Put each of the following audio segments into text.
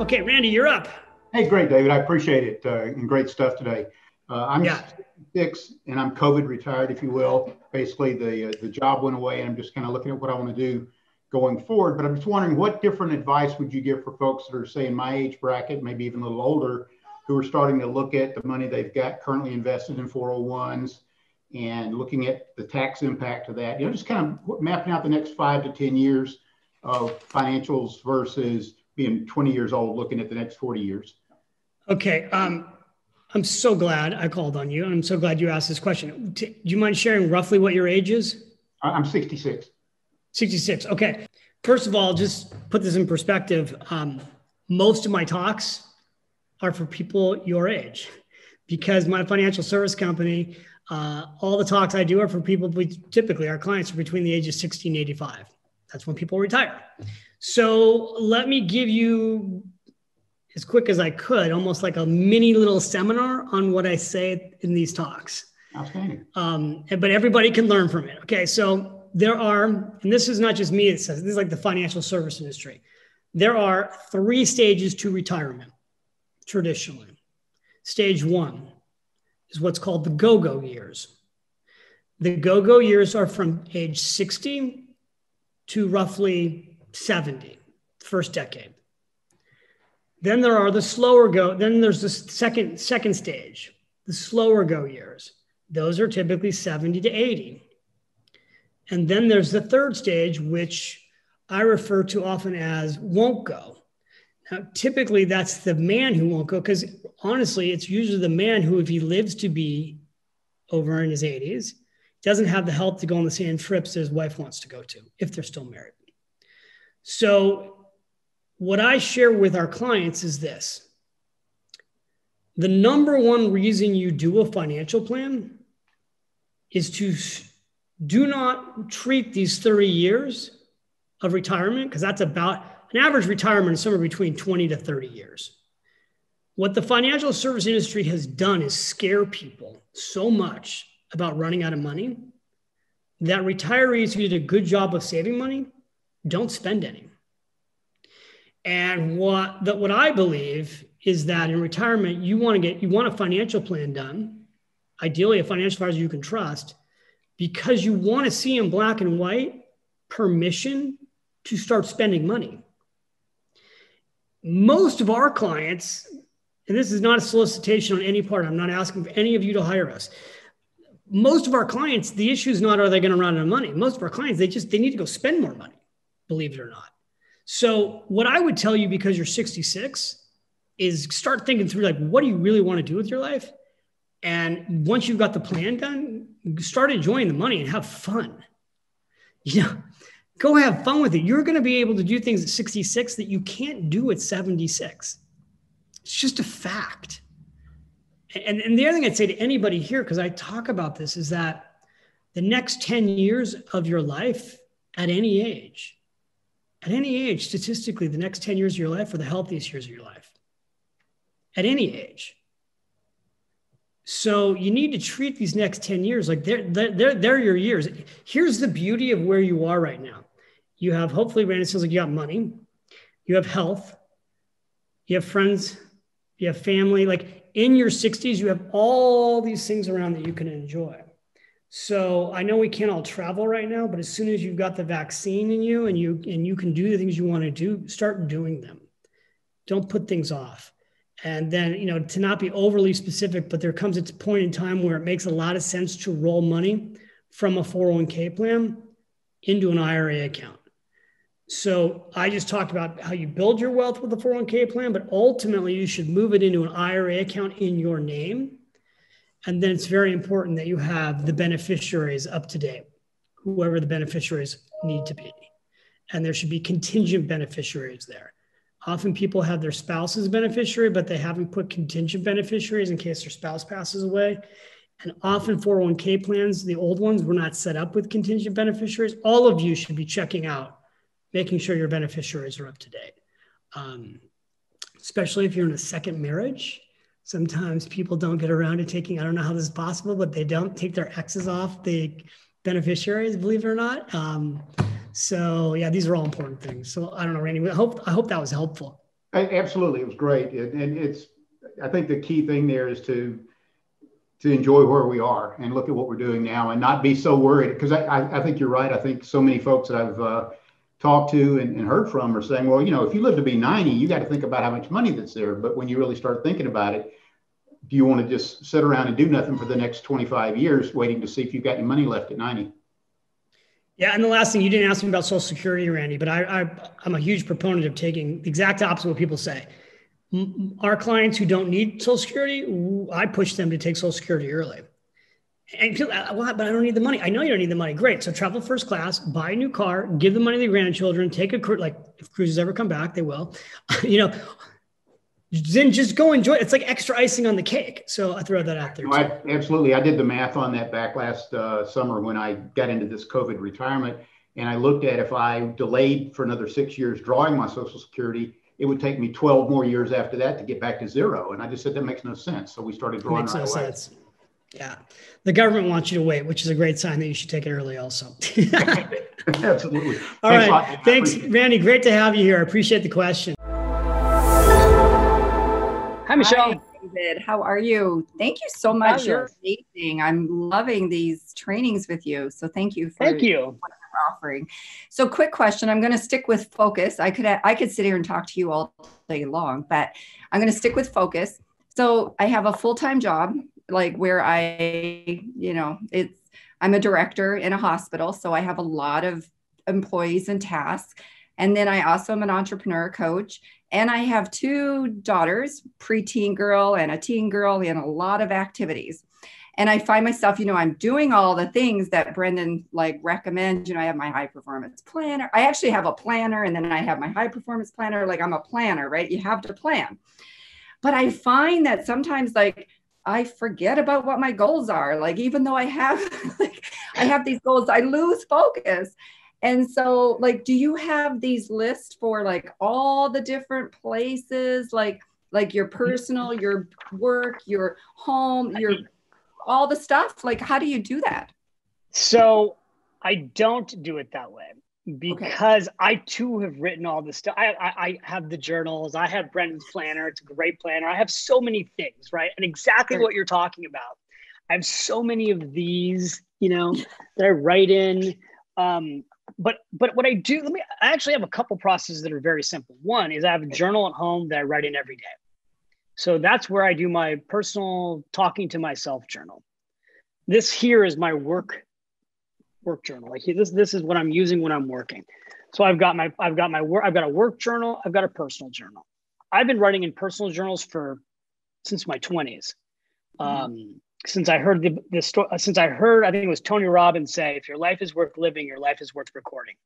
Okay, Randy, you're up. Hey, great, David. I appreciate it and great stuff today. I'm 66 and I'm COVID retired, if you will. Basically, the job went away and I'm just kind of looking at what I want to do going forward. But I'm just wondering, what different advice would you give for folks that are, say, in my age bracket, maybe even a little older, who are starting to look at the money they've got currently invested in 401s and looking at the tax impact of that, just kind of mapping out the next 5 to 10 years of financials versus being 20 years old, looking at the next 40 years. Okay. I'm so glad I called on you. And I'm so glad you asked this question. Do you mind sharing roughly what your age is? I'm 66. 66. Okay. First of all, just put this in perspective. Most of my talks are for people your age, because my financial service company, all the talks I do are for people, typically our clients are between the ages 60 and 85. That's when people retire. So let me give you, as quick as I could, almost like a mini little seminar on what I say in these talks. Outstanding. But everybody can learn from it. Okay, so there are, and this is not just me, it says, this is like the financial service industry. There are 3 stages to retirement, traditionally. Stage 1 is what's called the go-go years. The go-go years are from age 60 to roughly 70, first decade. Then there are the slower go. Then there's the second stage, the slower go years. Those are typically 70 to 80. And then there's the third stage, which I refer to often as won't go. Now, typically that's the man who won't go, because honestly, it's usually the man who, if he lives to be over in his 80s, doesn't have the help to go on the same trips that his wife wants to go to, if they're still married. So what I share with our clients is this. The number one reason you do a financial plan is to do not treat these 30 years of retirement, because that's about an average retirement is somewhere between 20 to 30 years. What the financial service industry has done is scare people so much about running out of money that retirees who did a good job of saving money don't spend any. And what I believe is that in retirement, you want a financial plan done, ideally a financial advisor you can trust, because you want to see in black and white permission to start spending money. Most of our clients, and this is not a solicitation on any part, I'm not asking for any of you to hire us. Most of our clients, the issue is not, are they going to run out of money? Most of our clients, they need to go spend more money, believe it or not. So what I would tell you, because you're 66, is start thinking through, like, what do you really want to do with your life? And once you've got the plan done, start enjoying the money and have fun. Go have fun with it. You're going to be able to do things at 66 that you can't do at 76. It's just a fact. And the other thing I'd say to anybody here, because I talk about this, is that the next 10 years of your life at any age, statistically, the next 10 years of your life are the healthiest years of your life at any age. So you need to treat these next 10 years like they're your years. Here's the beauty of where you are right now. You have, hopefully, Randy, it sounds like you got money, you have health, you have friends, you have family. Like in your 60s, you have all these things around that you can enjoy. So I know we can't all travel right now, but as soon as you've got the vaccine in you and you can do the things you want to do, start doing them. Don't put things off. And then, to not be overly specific, but there comes a point in time where it makes a lot of sense to roll money from a 401k plan into an IRA account. So I just talked about how you build your wealth with a 401k plan, but ultimately you should move it into an IRA account in your name. And then it's very important that you have the beneficiaries up to date, whoever the beneficiaries need to be. And there should be contingent beneficiaries there. Often people have their spouse as a beneficiary, but they haven't put contingent beneficiaries in case their spouse passes away. And often 401k plans, the old ones, were not set up with contingent beneficiaries. All of you should be checking out, making sure your beneficiaries are up to date. Especially if you're in a second marriage. Sometimes people don't get around to taking, I don't know how this is possible, but they don't take their exes off the beneficiaries, believe it or not. So yeah, these are all important things. So I don't know, Randy, I hope that was helpful. Absolutely. It was great. And I think the key thing there is to enjoy where we are and look at what we're doing now and not be so worried. Because I think you're right. I think so many folks that I've talked to and heard from are saying, well, if you live to be 90, you got to think about how much money that's there. But when you really start thinking about it, do you want to just sit around and do nothing for the next 25 years waiting to see if you've got any money left at 90? Yeah. And the last thing, you didn't ask me about Social Security, Randy, but I'm a huge proponent of taking the exact opposite of what people say. Our clients who don't need Social Security, I push them to take Social Security early. And people, well, but I don't need the money. I know you don't need the money. Great. So travel first class, buy a new car, give the money to the grandchildren, take a cruise. Like if cruises ever come back, they will. Then just go enjoy it. It's like extra icing on the cake. So I throw that out there. Absolutely. I did the math on that back last summer when I got into this COVID retirement. And I looked at if I delayed for another 6 years drawing my Social Security, it would take me 12 more years after that to get back to zero. And I just said, that makes no sense. So we started drawing right away. Makes no sense. Yeah. The government wants you to wait, which is a great sign that you should take it early also. Absolutely. All right. Thanks, Randy. Great to have you here. I appreciate the question. Hi, Michelle. Hi, David. How are you? Thank you so much. You're amazing. I'm loving these trainings with you. So thank you for what you're offering. So quick question. I'm going to stick with focus. I could sit here and talk to you all day long, but I'm going to stick with focus. So I have a full-time job, like where I'm a director in a hospital. So I have a lot of employees and tasks. And then I also am an entrepreneur coach. And I have 2 daughters, preteen girl and a teen girl, and a lot of activities. And I find myself, I'm doing all the things that BRENDON recommends. I have my high performance planner. I actually have a planner, and then I have my high performance planner. Like I'm a planner, right? You have to plan. But I find that sometimes I forget about what my goals are. Even though I have, I have these goals, I lose focus. And so do you have these lists for all the different places, like your personal, your work, your home, all the stuff? How do you do that? So I don't do it that way because I too have written all this stuff. I have the journals. I have BRENDON's planner. It's a great planner. I have so many things, right? And exactly what you're talking about. I have so many of these, that I write in. But what I do, I actually have a couple processes that are very simple. One is I have a journal at home that I write in every day. So that's where I do my personal talking to myself journal. This here is my work journal. This is what I'm using when I'm working. So I've got a work journal. I've got a personal journal. I've been writing in personal journals since my 20s. Since I heard I think it was Tony Robbins say, if your life is worth living, your life is worth recording.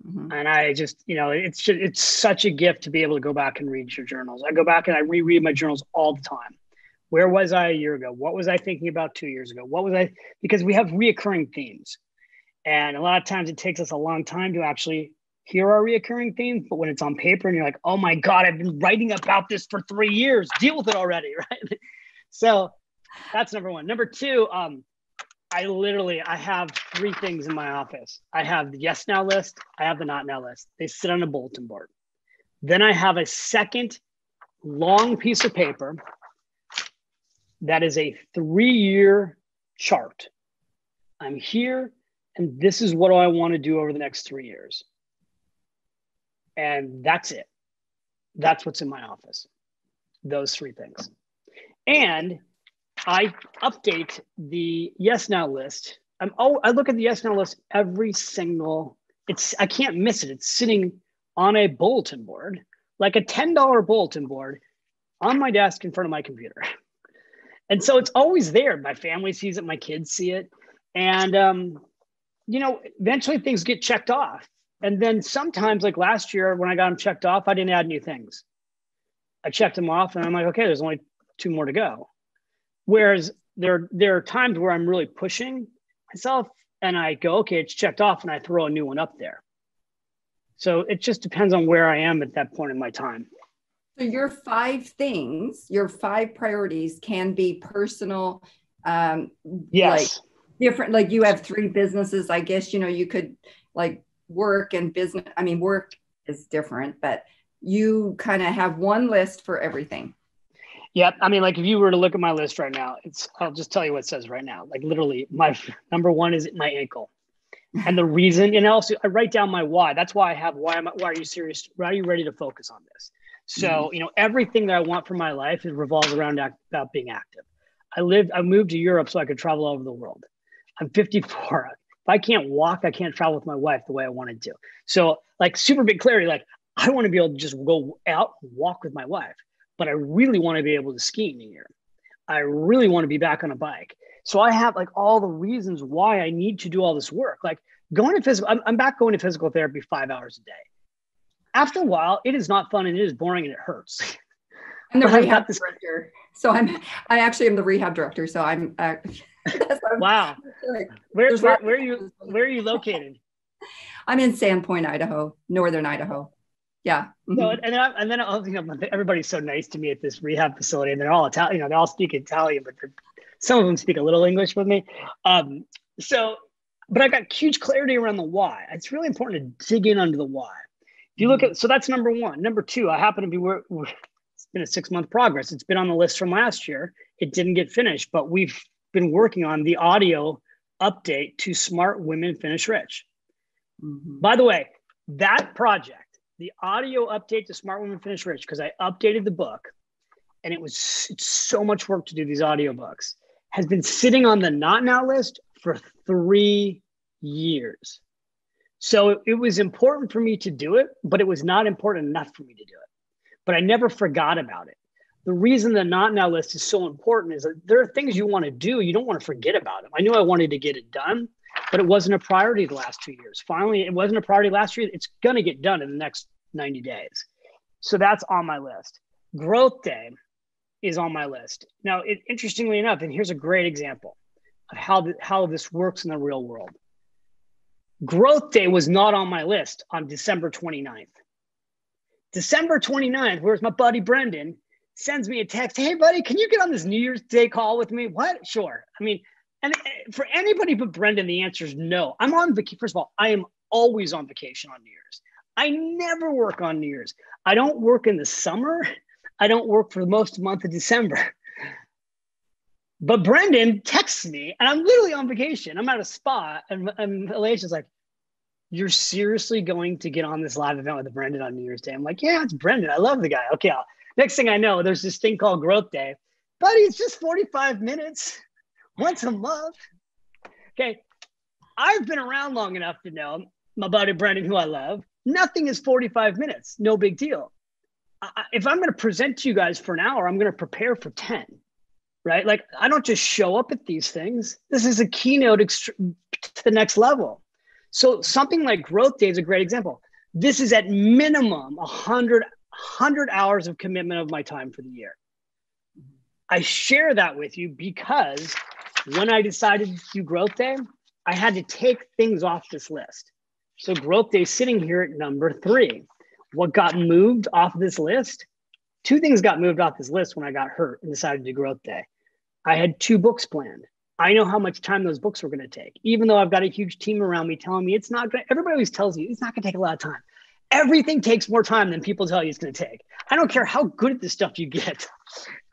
Mm-hmm. And I just, it's such a gift to be able to go back and read your journals. I go back and I reread my journals all the time. Where was I a year ago? What was I thinking about 2 years ago? Because we have reoccurring themes. And a lot of times it takes us a long time to actually hear our reoccurring themes. But when it's on paper and you're like, oh my God, I've been writing about this for 3 years, deal with it already, right? So that's number one. Number two, I have 3 things in my office. I have the yes now list. I have the not now list. They sit on a bulletin board. Then I have a second long piece of paper that is a 3-year chart. I'm here, and this is what I want to do over the next 3 years. And that's it. That's what's in my office. Those 3 things. And I update the yes now list. I look at the yes now list every single, I can't miss it. It's sitting on a bulletin board, like a $10 bulletin board on my desk in front of my computer. And so it's always there. My family sees it, my kids see it. And, eventually things get checked off. And then sometimes like last year when I got them checked off, I didn't add new things. I checked them off and I'm like, okay, there's only 2 more to go. Whereas there are times where I'm really pushing myself and I go, okay, it's checked off, and I throw a new one up there. So it just depends on where I am at that point in my time. So your 5 things, your 5 priorities can be personal. Yes. Different, you have 3 businesses, I guess, you could work and business. I mean, work is different, but you kind of have one list for everything. Yep. I mean, like if you were to look at my list right now, I'll just tell you what it says right now. Like literally my number one is my ankle. And the reason, and also I write down my why. That's why I have, why are you serious? Why are you ready to focus on this? So, everything that I want for my life revolves around about being active. I moved to Europe so I could travel all over the world. I'm 54. If I can't walk, I can't travel with my wife the way I wanted to. So like super big clarity, like I want to be able to just go out and walk with my wife, but I really want to be able to ski in a year. I really want to be back on a bike. So I have like all the reasons why I need to do all this work. Like going to physical, I'm back going to physical therapy 5 hours a day. After a while, it is not fun and it is boring and it hurts. I'm the rehab director. So I actually am the rehab director. So I'm wow. Where are you located? I'm in Sandpoint, Idaho, northern Idaho. Yeah. Mm-hmm. No, and then everybody's so nice to me at this rehab facility, and they're all Italian. They all speak Italian, but some of them speak a little English with me. But I got huge clarity around the why. It's really important to dig in under the why. If you look at, so that's number one. Number two, I happen to be it's been a 6-month progress. It's been on the list from last year. It didn't get finished, but we've been working on the audio update to Smart Women Finish Rich. Mm-hmm. By the way, that project, the audio update to Smart Women Finish Rich, because I updated the book and it's so much work to do these audiobooks, has been sitting on the not now list for 3 years. So it was important for me to do it, but it was not important enough for me to do it. But I never forgot about it. The reason the not now list is so important is that there are things you want to do. You don't want to forget about them. I knew I wanted to get it done, but it wasn't a priority the last 2 years. Finally, it wasn't a priority last year. It's going to get done in the next 90 days. So that's on my list. GrowthDay is on my list. Now, interestingly enough, and here's a great example of how this works in the real world. GrowthDay was not on my list on December 29th. December 29th, where's my buddy Brendan, sends me a text. Hey, buddy, can you get on this New Year's Day call with me? What? Sure. I mean, and for anybody but Brendan, the answer is no. I'm on vacation. First of all, I am always on vacation on New Year's. I never work on New Year's. I don't work in the summer. I don't work for most month of December. But Brendan texts me, and I'm literally on vacation. I'm at a spa, and Alicia's like, you're seriously going to get on this live event with Brendan on New Year's Day? I'm like, yeah, it's Brendan. I love the guy. Okay, next thing I know, there's this thing called GrowthDay. Buddy, it's just 45 minutes once a month. Okay, I've been around long enough to know my buddy Brendan, who I love, nothing is 45 minutes. No big deal. If I'm going to present to you guys for an hour, I'm going to prepare for 10, right? Like I don't just show up at these things. This is a keynote to the next level. So something like GrowthDay is a great example. This is at minimum 100 hours of commitment of my time for the year. I share that with you because when I decided to do GrowthDay, I had to take things off this list. So GrowthDay is sitting here at number 3. What got moved off this list? 2 things got moved off this list when I got hurt and decided to do GrowthDay. I had 2 books planned. I know how much time those books were going to take, even though I've got a huge team around me telling me it's not going to, everybody always tells you it's not going to take a lot of time. Everything takes more time than people tell you it's going to take. I don't care how good at this stuff you get.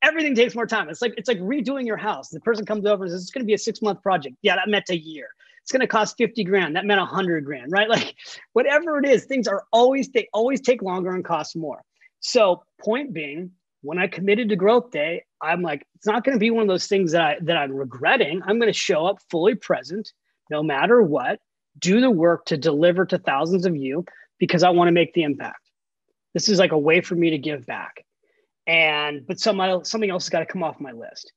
Everything takes more time. It's like redoing your house. The person comes over and says, it's going to be a 6-month project. Yeah, that meant a year. It's going to cost 50 grand. That meant 100 grand, right? Like whatever it is, things are they always take longer and cost more. So point being, when I committed to GrowthDay, I'm like, it's not going to be one of those things that I'm regretting. I'm going to show up fully present, no matter what, do the work to deliver to thousands of you because I want to make the impact. This is like a way for me to give back. But something else has got to come off my list.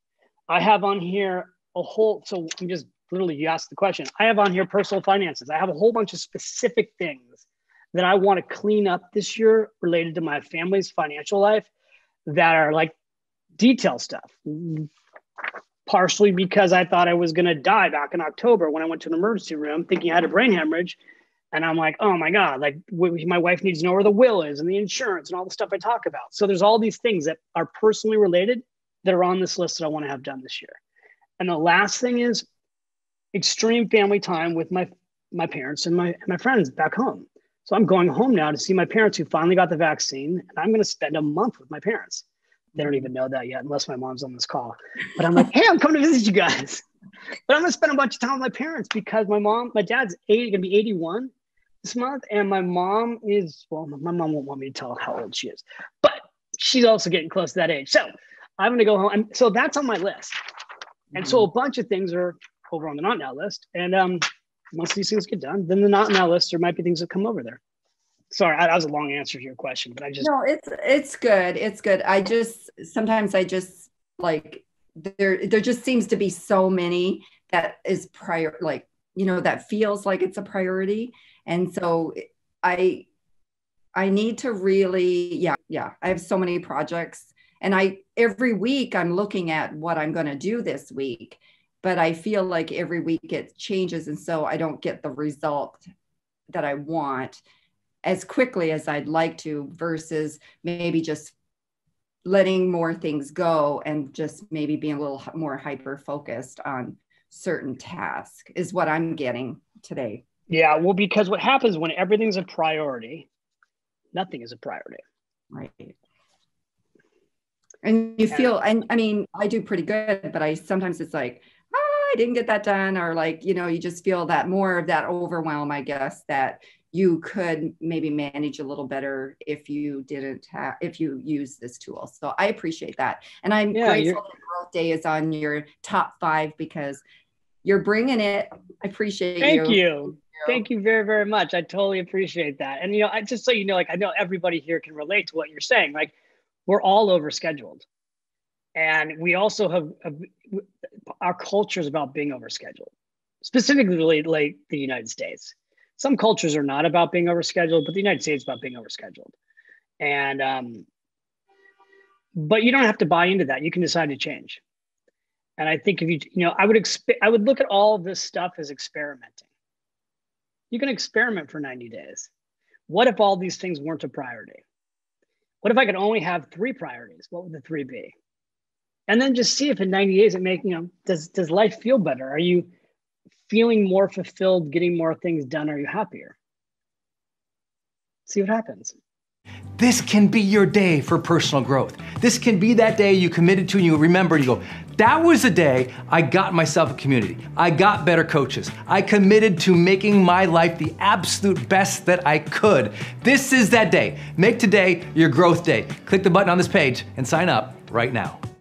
I have on here so I'm just literally, you asked the question. I have on here personal finances. I have a whole bunch of specific things that I want to clean up this year related to my family's financial life that are like detail stuff. Partially because I thought I was going to die back in October when I went to an emergency room thinking I had a brain hemorrhage. And I'm like, oh my God, like my wife needs to know where the will is and the insurance and all the stuff I talk about. So there's all these things that are personally related that are on this list that I want to have done this year. And the last thing is extreme family time with my parents and my friends back home. So I'm going home now to see my parents who finally got the vaccine, and I'm going to spend a month with my parents. They don't even know that yet, unless my mom's on this call. But I'm like, hey, I'm coming to visit you guys. But I'm going to spend a bunch of time with my parents because my dad's going to be 81 this month. And my mom is, well, my mom won't want me to tell how old she is, but she's also getting close to that age. So I'm going to go home. And so that's on my list. And so a bunch of things are over on the not now list. And once these things get done, then the not now list, there might be things that come over there. Sorry, that was a long answer to your question, but No, it's good. It's good. Sometimes I just like, there just seems to be so many that is that feels like it's a priority. And so I need to really, I have so many projects, and every week I'm looking at what I'm going to do this week, but I feel like every week it changes. And so I don't get the result that I want as quickly as I'd like to, versus maybe just letting more things go and just maybe being a little more hyper focused on certain tasks is what I'm getting today. Yeah, well, because what happens when everything's a priority, nothing is a priority. Right. And you feel, and I mean, I do pretty good, but sometimes it's like, I didn't get that done. Or like, you just feel that more of that overwhelm, I guess, that you could maybe manage a little better if you use this tool. So I appreciate that. And I'm grateful that GrowthDay is on your top 5 because you're bringing it. I appreciate you. Thank you. Thank you very, very much. I totally appreciate that. And, I just so you know, I know everybody here can relate to what you're saying. Like, we're all overscheduled. And we also have our culture is about being overscheduled, specifically like the United States. Some cultures are not about being overscheduled, but the United States is about being overscheduled. And, but you don't have to buy into that. You can decide to change. And I think if I would look at all of this stuff as experimenting. You can experiment for 90 days. What if all these things weren't a priority? What if I could only have 3 priorities? What would the 3 be? And then just see if in 90 days does life feel better? Are you feeling more fulfilled, getting more things done? Are you happier? See what happens. This can be your day for personal growth. This can be that day you committed to and you remember and you go, that was the day I got myself a community. I got better coaches. I committed to making my life the absolute best that I could. This is that day. Make today your growth day. Click the button on this page and sign up right now.